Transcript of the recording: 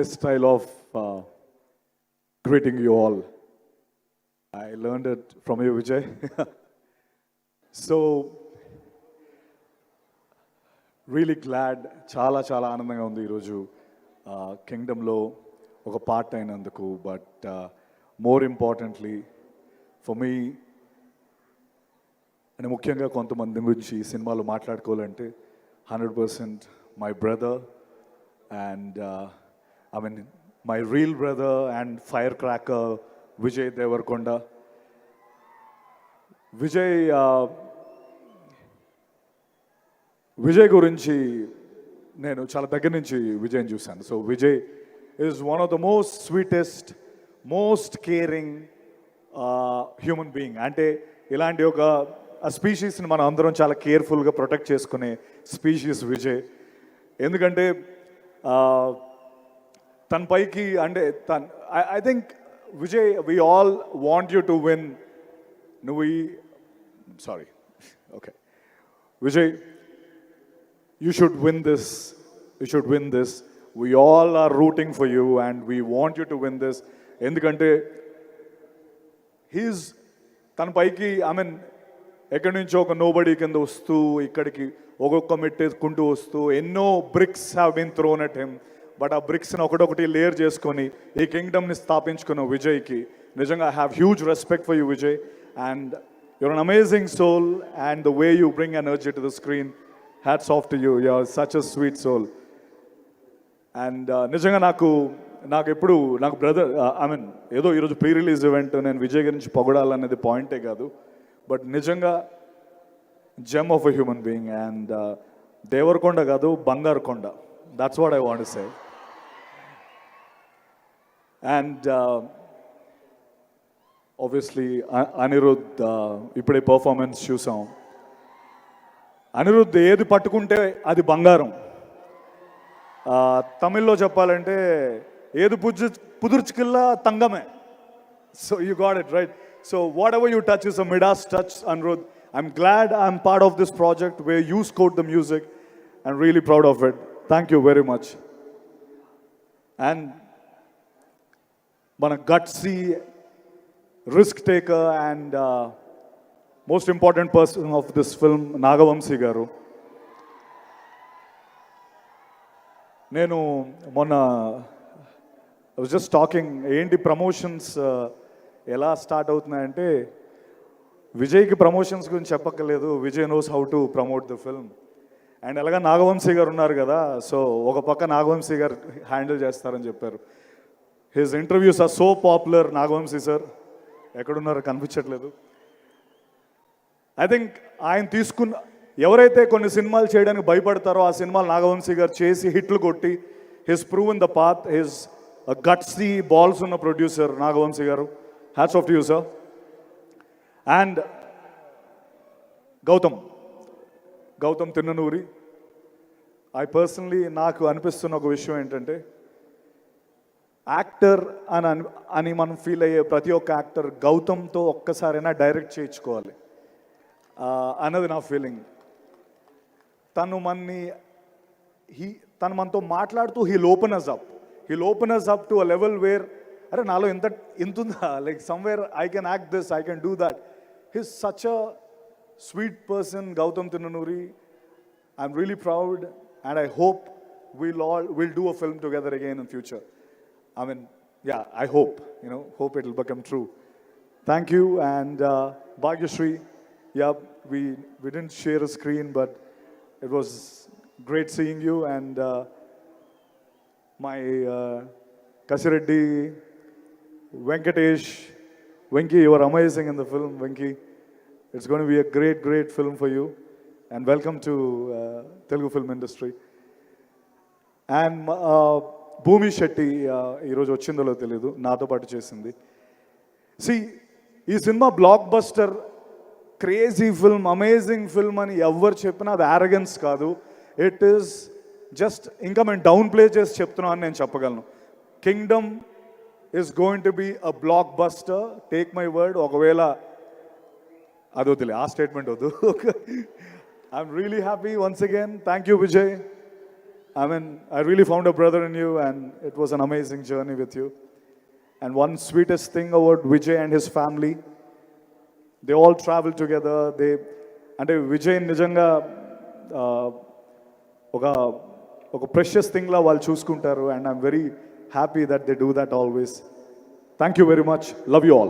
this style of greeting you all. I learned it from you, Vijay. So, really glad, చాలా చాలా ఆనందంగా ఉంది ఈరోజు కింగ్డమ్లో ఒక పార్ట్ అయినందుకు. But more importantly for me, అంటే ముఖ్యంగా కొంతమంది గురించి ఈ సినిమాలో మాట్లాడుకోవాలంటే 100% my brother and I mean my real brother and firecracker Vijay Deverakonda. Vijay గురించి నేను చాలా దగ్గర నుంచి విజయ్ని చూశాను. So Vijay is one of the most sweetest, most caring human being. అంటే ఇలాంటి ఒక స్పీషీస్ని మనం అందరం చాలా కేర్ఫుల్గా ప్రొటెక్ట్ చేసుకునే స్పీషీస్ విజయ్. ఎందుకంటే తన పైకి అంటే I think Vijay, we all want you to win. నువ్వు sorry okay Vijay, you should win this. You should win this. We all are rooting for you and we want you to win this. ఎందుకంటే he's తన పైకి I mean ఎక్కడి నుంచో ఒక nobody కింద వస్తూ ఇక్కడికి ఒక్కొక్క మెట్టేసుకుంటూ వస్తూ ఎన్నో bricks have been thrown at him. But ఆ బ్రిక్స్ని ఒకటొకటి లేయర్ చేసుకొని ఈ కింగ్డమ్ని స్థాపించుకున్న విజయ్కి నిజంగా I have huge respect for you Vijay. And your an amazing soul and the way you bring energy to the screen, hats off to you. You are such a sweet soul. And నిజంగా నాకు ఎప్పుడు నాకు brother I mean ఏదో ఈరోజు pre release event, నేను విజయ్ గురించి పొగడాలనేది పాయింటే కాదు. బట్ నిజంగా gem of a human being. And Deverakonda కాదు, బంగారు కొండ. That's what I want to say. And obviously Anirudh ఇప్పుడే పర్ఫార్మెన్స్ చూసాం. అనిరుద్ధ్ ఏది పట్టుకుంటే అది బంగారం. తమిళ్లో చెప్పాలంటే ఏది పుదుర్చుకిల్లా తంగమే. So you got it right. So what ever you touch is a Midas touch, Anirudh. I'm glad I'm part of this project where you scored the music and really proud of it. Thank you very much. And మన gutsy, risk taker and most important person of this film Nagavamsi garu. నేను మొన్న I was just talking, ఏంటి promotions ఎలా start అవుతున్నాయంటే విజయ్కి promotions గురించి చెప్పక్కర్లేదు, Vijay knows how to promote the film. And అలాగా నాగవంశీ గారు ఉన్నారు కదా, సో ఒక పక్క నాగవంశీ గారు హ్యాండిల్ చేస్తారని చెప్పారు. His interviews are so popular. Nagavamsi sir ఎక్కడున్నారో కనిపించట్లేదు. ఐ థింక్ ఆయన తీసుకున్న, ఎవరైతే కొన్ని సినిమాలు చేయడానికి భయపడతారో ఆ సినిమాలు నాగవంశీ గారు చేసి హిట్లు కొట్టి his proven the path. His gutsy balls ఉన్న ప్రొడ్యూసర్ నాగవంశీ గారు. Hats off to you sir. And Gautham Tinnanuri. నాకు అనిపిస్తున్న ఒక విషయం ఏంటంటే, యాక్టర్ అని మనం ఫీల్ అయ్యే ప్రతి ఒక్క యాక్టర్ గౌతమ్తో ఒక్కసారైనా డైరెక్ట్ చేయించుకోవాలి అన్నది నా ఫీలింగ్. తను మనతో మాట్లాడుతూ he'll open us up to a level where అరే నాలో ఇంత ఉందా, like somewhere I can act this, I can do that. He's such a sweet person, Gautham Tinnanuri. I'm really proud and I hope we'll do a film together again in future. I mean, yeah, I hope it will become true. Thank you. And Bhagyashree, yeah, we didn't share a screen, but it was great seeing you. And my Kasireddy, Venkatesh, Venki, you are amazing in the film, Venki. It's going to be a great film for you. And welcome to Telugu film industry. And భూమి శెట్టి ఈరోజు వచ్చిందో తెలీదు, నాతో పాటు చేసింది. ఈ cinema block buster, crazy film, amazing film అని ఎవరు చెప్పినా అది యారగెన్స్ కాదు. ఇట్ ఈస్ జస్ట్, ఇంకా మేము డౌన్ ప్లే చేసి చెప్తున్నాం అని నేను చెప్పగలను. Kingdom is going to be a blockbuster, take my word. ఒకవేళ అది వద్దులే, ఆ స్టేట్మెంట్ వద్దు. I'm really happy once again. Thank you Vijay. I mean, I really found a brother in you, and it was an amazing journey with you. And one sweetest thing about Vijay and his family, they all travel together. అంటే విజయ్ నిజంగా ఒక ఒక precious థింగ్లా వాళ్ళు చూసుకుంటారు. And I'm very happy that they do that always. Thank you very much. Love you all.